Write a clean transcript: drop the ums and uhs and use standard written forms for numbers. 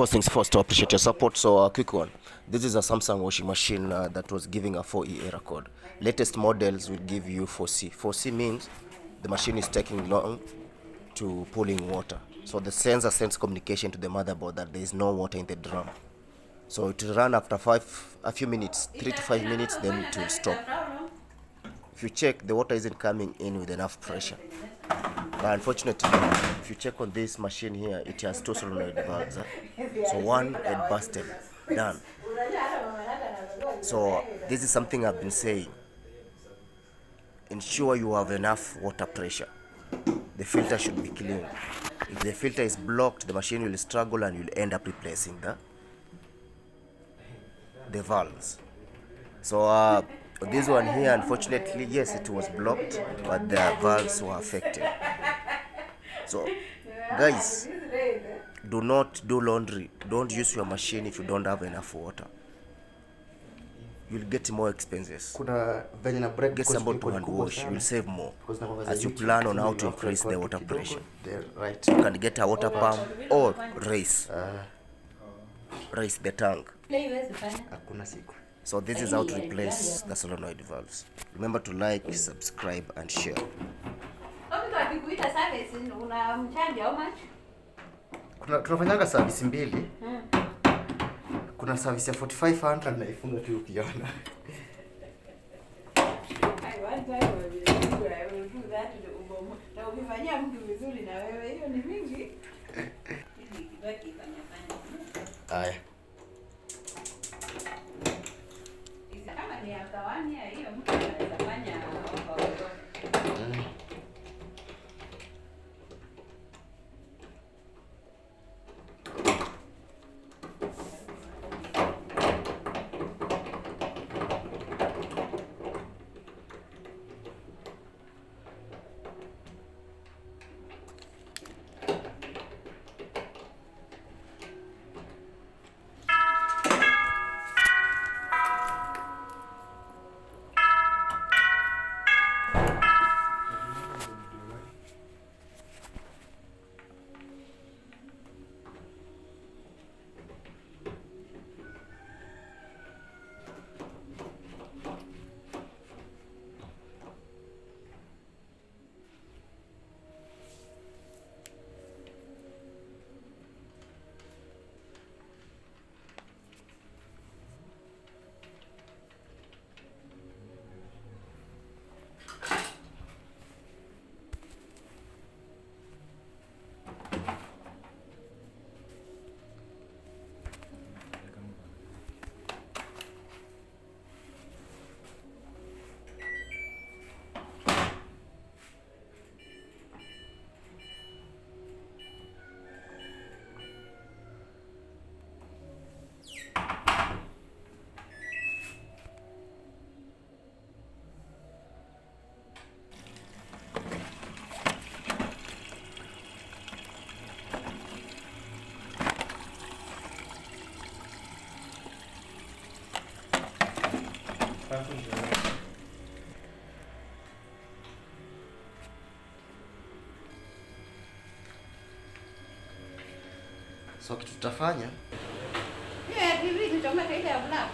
First things first, to appreciate your support. So a quick one. This is a Samsung washing machine that was giving a 4E error code. Latest models will give you 4C. 4C means the machine is taking long to pulling water. So the sensor sends communication to the motherboard that there is no water in the drum. So it will run after a few minutes, 3 to 5 minutes, then it will stop. If you check, the water isn't coming in with enough pressure. But unfortunately, if you check on this machine here, it has two solenoid valves. So one had busted, done. So this is something I've been saying. Ensure you have enough water pressure. The filter should be clean. If the filter is blocked, the machine will struggle and you'll end up replacing the valves. So this one here, unfortunately, yes, it was blocked, but the valves were affected. So guys, do not do laundry. Don't use your machine if you don't have enough water. You'll get more expenses. Get somebody to hand wash. You'll save more as you plan on how to increase the water pressure. You can get a water pump or raise the tank. So this is how to replace the solenoid valves. Remember to like, subscribe and share. Tunafanyanga service mbili. Kuna service ya 4500 na ifunga tu ukiona. I want to do that to ubomo. Na ukifanyia mtu vizuri na wewe hiyo ni mingi. Ili kibaki fanya. Aya. Kama ni akawani hiyo mtu anaweza fanya kwa So kitu tutafanya? Yeah, hivi tutameka ile ya black.